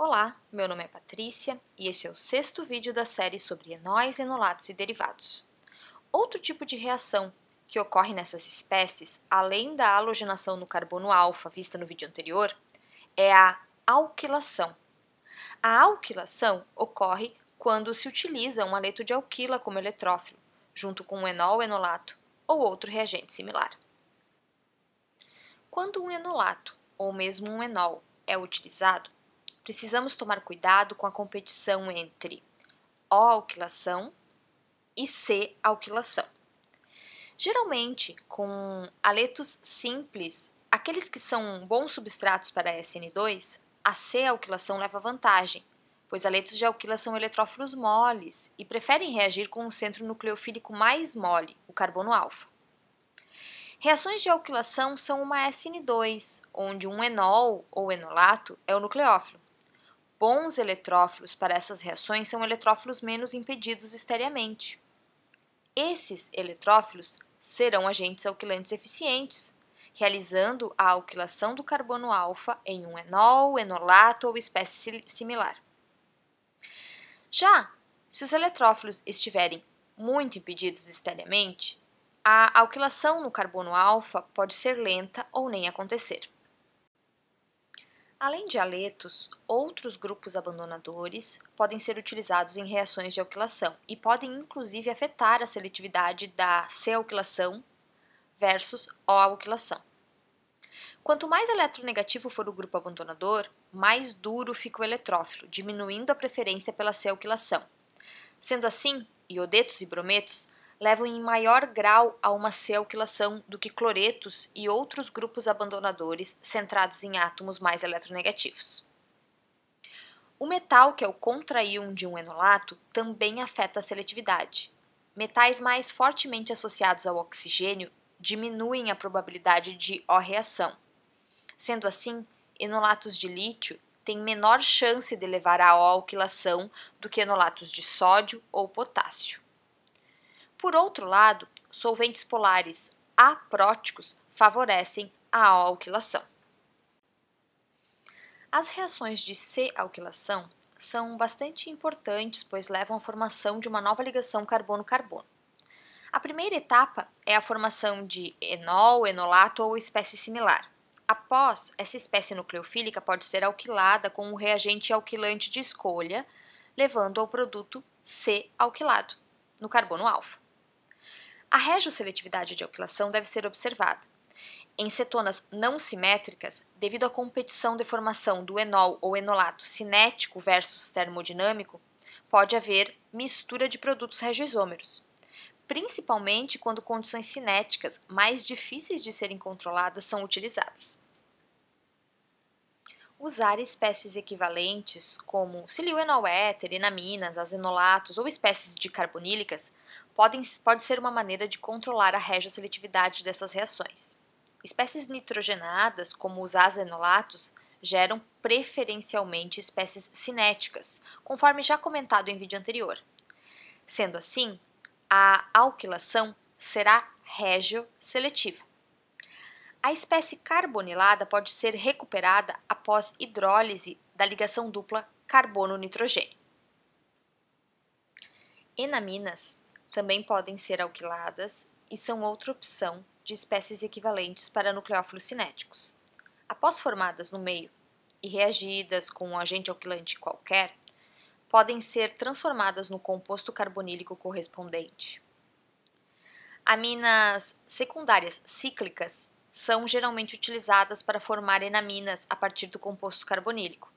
Olá, meu nome é Patrícia e esse é o sexto vídeo da série sobre enóis, enolatos e derivados. Outro tipo de reação que ocorre nessas espécies, além da halogenação no carbono alfa vista no vídeo anterior, é a alquilação. A alquilação ocorre quando se utiliza um aleto de alquila como eletrófilo, junto com um enol, enolato ou outro reagente similar. Quando um enolato ou mesmo um enol é utilizado, precisamos tomar cuidado com a competição entre O-alquilação e C-alquilação. Geralmente, com aletos simples, aqueles que são bons substratos para SN2, a C-alquilação leva vantagem, pois aletos de alquila são eletrófilos moles e preferem reagir com um centro nucleofílico mais mole, o carbono alfa. Reações de alquilação são uma SN2, onde um enol ou enolato é o nucleófilo. Bons eletrófilos para essas reações são eletrófilos menos impedidos esteriamente. Esses eletrófilos serão agentes alquilantes eficientes, realizando a alquilação do carbono alfa em um enol, enolato ou espécie similar. Já se os eletrófilos estiverem muito impedidos esteriamente, a alquilação no carbono alfa pode ser lenta ou nem acontecer. Além de aletos, outros grupos abandonadores podem ser utilizados em reações de alquilação e podem inclusive afetar a seletividade da C-alquilação versus O-alquilação. Quanto mais eletronegativo for o grupo abandonador, mais duro fica o eletrófilo, diminuindo a preferência pela C-alquilação. Sendo assim, iodetos e brometos levam em maior grau a uma C-alquilação do que cloretos e outros grupos abandonadores centrados em átomos mais eletronegativos. O metal, que é o contraíon de um enolato, também afeta a seletividade. Metais mais fortemente associados ao oxigênio diminuem a probabilidade de O-reação. Sendo assim, enolatos de lítio têm menor chance de levar à O-alquilação do que enolatos de sódio ou potássio. Por outro lado, solventes polares apróticos favorecem a alquilação. As reações de C-alquilação são bastante importantes, pois levam à formação de uma nova ligação carbono-carbono. A primeira etapa é a formação de enol, enolato ou espécie similar. Após, essa espécie nucleofílica pode ser alquilada com um reagente alquilante de escolha, levando ao produto C-alquilado, no carbono alfa. A regioseletividade de alquilação deve ser observada. Em cetonas não simétricas, devido à competição de formação do enol ou enolato cinético versus termodinâmico, pode haver mistura de produtos regioisômeros, principalmente quando condições cinéticas mais difíceis de serem controladas são utilizadas. Usar espécies equivalentes, como silil-enol éter, enaminas, azenolatos ou espécies de carbonílicas, pode ser uma maneira de controlar a regioseletividade dessas reações. Espécies nitrogenadas, como os azenolatos, geram preferencialmente espécies cinéticas, conforme já comentado em vídeo anterior. Sendo assim, a alquilação será regioseletiva. A espécie carbonilada pode ser recuperada após hidrólise da ligação dupla carbono-nitrogênio. Enaminas também podem ser alquiladas e são outra opção de espécies equivalentes para nucleófilos cinéticos. Após formadas no meio e reagidas com um agente alquilante qualquer, podem ser transformadas no composto carbonílico correspondente. Aminas secundárias cíclicas são geralmente utilizadas para formar enaminas a partir do composto carbonílico.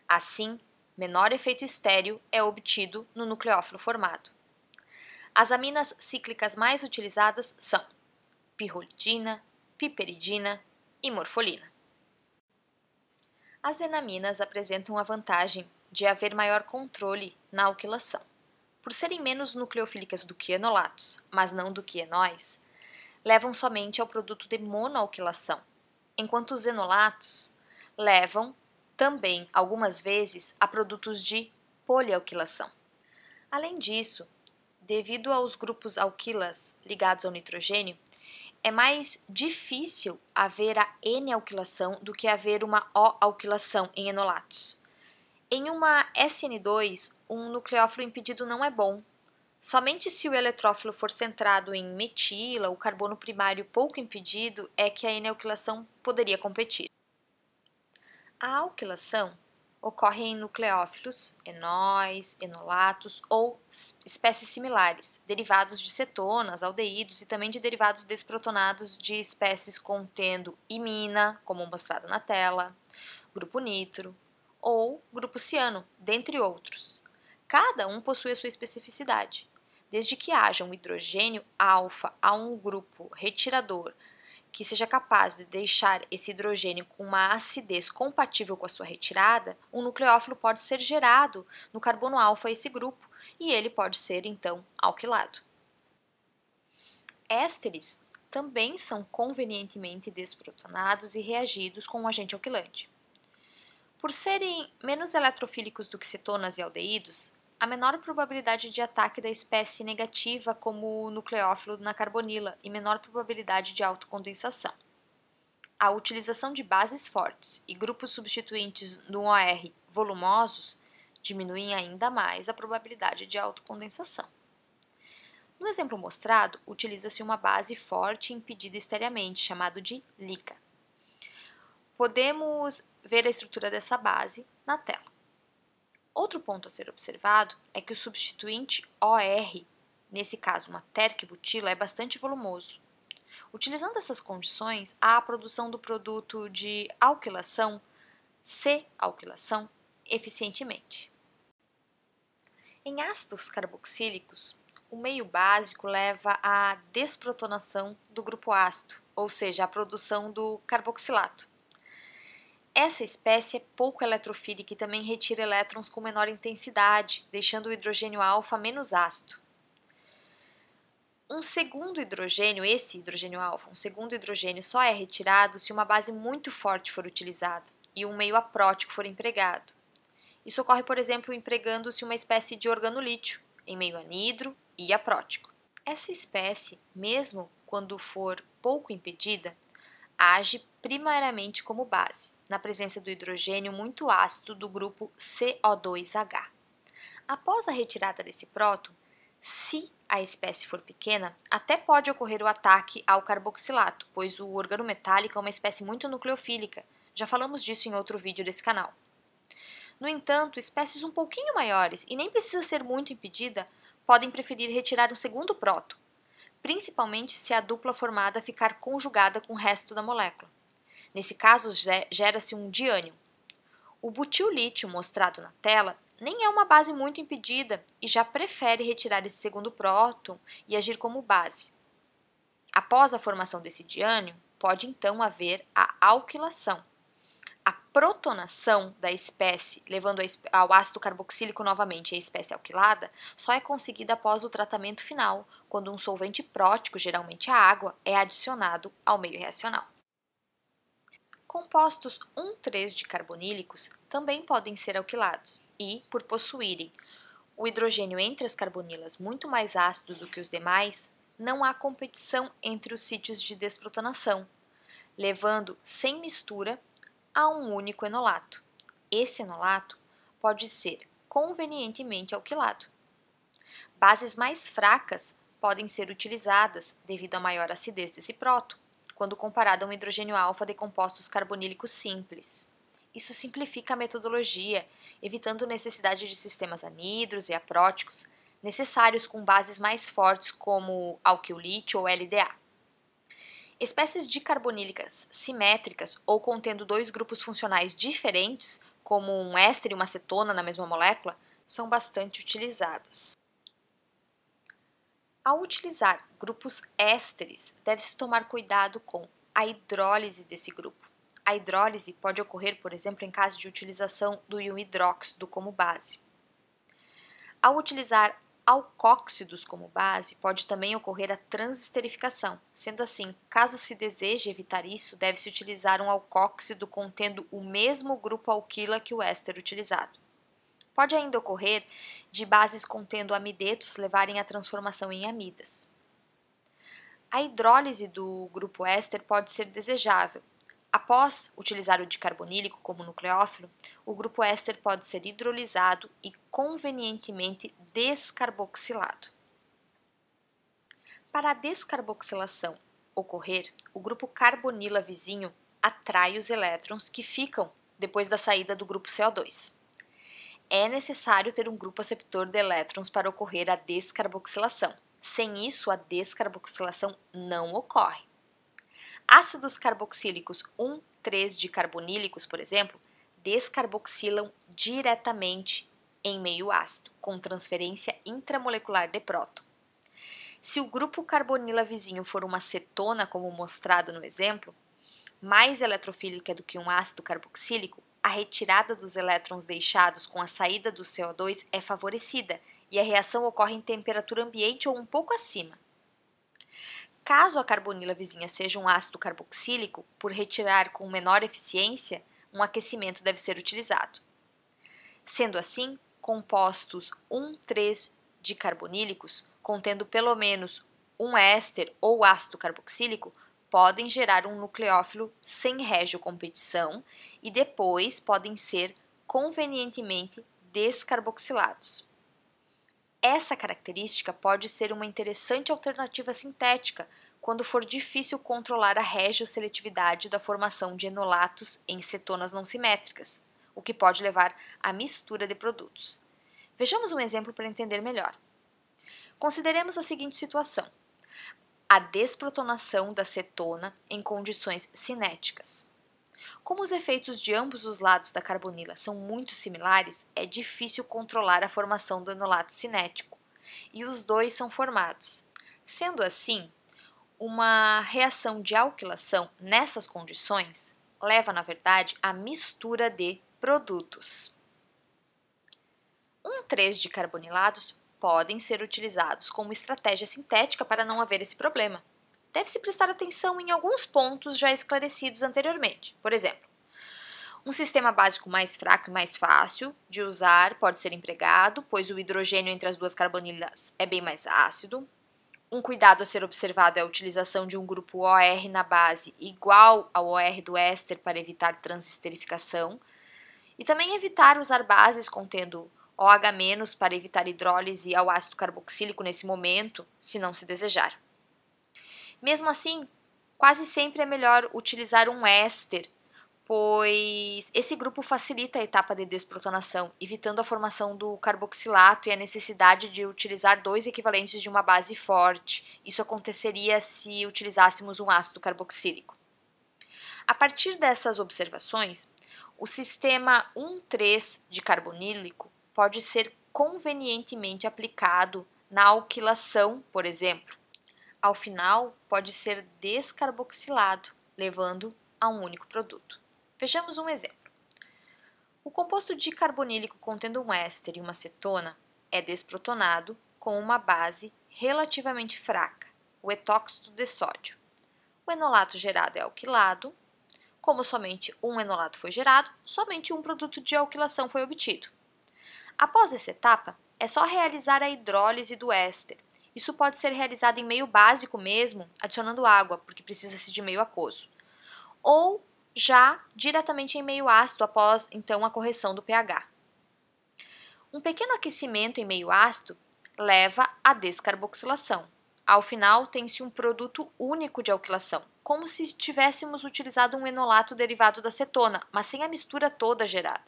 Assim, menor efeito estéril é obtido no nucleófilo formado. As aminas cíclicas mais utilizadas são pirrolidina, piperidina e morfolina. As enaminas apresentam a vantagem de haver maior controle na alquilação. Por serem menos nucleofílicas do que enolatos, mas não do que enóis, levam somente ao produto de monoalquilação, enquanto os enolatos levam também, algumas vezes, a produtos de polialquilação. Além disso, devido aos grupos alquilas ligados ao nitrogênio, é mais difícil haver a N-alquilação do que haver uma O-alquilação em enolatos. Em uma SN2, um nucleófilo impedido não é bom. Somente se o eletrófilo for centrado em metila, o carbono primário pouco impedido, é que a N-alquilação poderia competir. A alquilação ocorre em nucleófilos, enóis, enolatos ou espécies similares, derivados de cetonas, aldeídos e também de derivados desprotonados de espécies contendo imina, como mostrado na tela, grupo nitro ou grupo ciano, dentre outros. Cada um possui a sua especificidade. Desde que haja um hidrogênio alfa a um grupo retirador que seja capaz de deixar esse hidrogênio com uma acidez compatível com a sua retirada, um nucleófilo pode ser gerado no carbono alfa a esse grupo e ele pode ser, então, alquilado. Ésteres também são convenientemente desprotonados e reagidos com um agente alquilante. Por serem menos eletrofílicos do que cetonas e aldeídos, há menor probabilidade de ataque da espécie negativa como o nucleófilo na carbonila e menor probabilidade de autocondensação. A utilização de bases fortes e grupos substituintes no OR volumosos diminuem ainda mais a probabilidade de autocondensação. No exemplo mostrado, utiliza-se uma base forte impedida esteriamente, chamado de LICA. Podemos ver a estrutura dessa base na tela. Outro ponto a ser observado é que o substituinte OR, nesse caso uma terc-butila, é bastante volumoso. Utilizando essas condições, há a produção do produto de alquilação, C-alquilação, eficientemente. Em ácidos carboxílicos, o meio básico leva à desprotonação do grupo ácido, ou seja, à produção do carboxilato. Essa espécie é pouco eletrofílica e também retira elétrons com menor intensidade, deixando o hidrogênio alfa menos ácido. Esse hidrogênio alfa, um segundo hidrogênio só é retirado se uma base muito forte for utilizada e um meio aprótico for empregado. Isso ocorre, por exemplo, empregando-se uma espécie de organolítio em meio anidro e aprótico. Essa espécie, mesmo quando for pouco impedida, age primariamente como base, na presença do hidrogênio muito ácido do grupo CO2H. Após a retirada desse próton, se a espécie for pequena, até pode ocorrer o ataque ao carboxilato, pois o organometálico é uma espécie muito nucleofílica. Já falamos disso em outro vídeo desse canal. No entanto, espécies um pouquinho maiores, e nem precisa ser muito impedida, podem preferir retirar um segundo próton, principalmente se a dupla formada ficar conjugada com o resto da molécula. Nesse caso, gera-se um diânion. O butil-lítio mostrado na tela nem é uma base muito impedida e já prefere retirar esse segundo próton e agir como base. Após a formação desse diânion, pode então haver a alquilação. A protonação da espécie, levando ao ácido carboxílico novamente a espécie alquilada, só é conseguida após o tratamento final, quando um solvente prótico, geralmente a água, é adicionado ao meio reacional. Compostos 1,3 de carbonílicos também podem ser alquilados e, por possuírem o hidrogênio entre as carbonilas muito mais ácido do que os demais, não há competição entre os sítios de desprotonação, levando sem mistura a um único enolato. Esse enolato pode ser convenientemente alquilado. Bases mais fracas podem ser utilizadas devido à maior acidez desse próton, quando comparado a um hidrogênio alfa de compostos carbonílicos simples. Isso simplifica a metodologia, evitando necessidade de sistemas anidros e apróticos, necessários com bases mais fortes como alquilítio ou LDA. Espécies dicarbonílicas simétricas ou contendo dois grupos funcionais diferentes, como um éster e uma cetona na mesma molécula, são bastante utilizadas. Ao utilizar grupos ésteres, deve-se tomar cuidado com a hidrólise desse grupo. A hidrólise pode ocorrer, por exemplo, em caso de utilização do íon hidróxido como base. Ao utilizar alcóxidos como base, pode também ocorrer a transesterificação. Sendo assim, caso se deseje evitar isso, deve-se utilizar um alcóxido contendo o mesmo grupo alquila que o éster utilizado. Pode ainda ocorrer de bases contendo amidetos levarem à transformação em amidas. A hidrólise do grupo éster pode ser desejável, Após utilizar o dicarbonílico como nucleófilo, o grupo éster pode ser hidrolisado e convenientemente descarboxilado. Para a descarboxilação ocorrer, o grupo carbonila vizinho atrai os elétrons que ficam depois da saída do grupo CO2. É necessário ter um grupo aceptor de elétrons para ocorrer a descarboxilação. Sem isso, a descarboxilação não ocorre. Ácidos carboxílicos 1,3-dicarbonílicos, por exemplo, descarboxilam diretamente em meio ácido, com transferência intramolecular de próton. Se o grupo carbonila vizinho for uma cetona, como mostrado no exemplo, mais eletrofílica do que um ácido carboxílico, a retirada dos elétrons deixados com a saída do CO2 é favorecida e a reação ocorre em temperatura ambiente ou um pouco acima. Caso a carbonila vizinha seja um ácido carboxílico, por retirar com menor eficiência, um aquecimento deve ser utilizado. Sendo assim, compostos 1,3-dicarbonílicos, contendo pelo menos um éster ou ácido carboxílico, podem gerar um nucleófilo sem regiocompetição e depois podem ser convenientemente descarboxilados. Essa característica pode ser uma interessante alternativa sintética quando for difícil controlar a regioseletividade da formação de enolatos em cetonas não simétricas, o que pode levar à mistura de produtos. Vejamos um exemplo para entender melhor. Consideremos a seguinte situação: a desprotonação da cetona em condições cinéticas. Como os efeitos de ambos os lados da carbonila são muito similares, é difícil controlar a formação do enolato cinético, e os dois são formados. Sendo assim, uma reação de alquilação nessas condições leva, na verdade, à mistura de produtos. 1,3-dicarbonilados podem ser utilizados como estratégia sintética para não haver esse problema. Deve-se prestar atenção em alguns pontos já esclarecidos anteriormente. Por exemplo, um sistema básico mais fraco e mais fácil de usar pode ser empregado, pois o hidrogênio entre as duas carbonilas é bem mais ácido. Um cuidado a ser observado é a utilização de um grupo OR na base igual ao OR do éster para evitar transesterificação. E também evitar usar bases contendo OH- para evitar hidrólise ao ácido carboxílico nesse momento, se não se desejar. Mesmo assim, quase sempre é melhor utilizar um éster, pois esse grupo facilita a etapa de desprotonação, evitando a formação do carboxilato e a necessidade de utilizar dois equivalentes de uma base forte. Isso aconteceria se utilizássemos um ácido carboxílico. A partir dessas observações, o sistema 1,3-dicarbonílico pode ser convenientemente aplicado na alquilação, por exemplo. Ao final, pode ser descarboxilado, levando a um único produto. Vejamos um exemplo. O composto dicarbonílico contendo um éster e uma cetona é desprotonado com uma base relativamente fraca, o etóxido de sódio. O enolato gerado é alquilado. Como somente um enolato foi gerado, somente um produto de alquilação foi obtido. Após essa etapa, é só realizar a hidrólise do éster. Isso pode ser realizado em meio básico mesmo, adicionando água, porque precisa-se de meio aquoso. Ou já diretamente em meio ácido após, então, a correção do pH. Um pequeno aquecimento em meio ácido leva à descarboxilação. Ao final, tem-se um produto único de alquilação, como se tivéssemos utilizado um enolato derivado da cetona, mas sem a mistura toda gerada.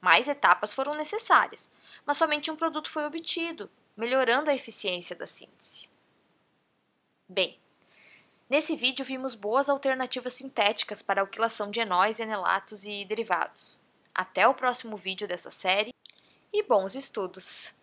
Mais etapas foram necessárias, mas somente um produto foi obtido, melhorando a eficiência da síntese. Bem, nesse vídeo vimos boas alternativas sintéticas para a alquilação de enóis, enolatos e derivados. Até o próximo vídeo dessa série e bons estudos!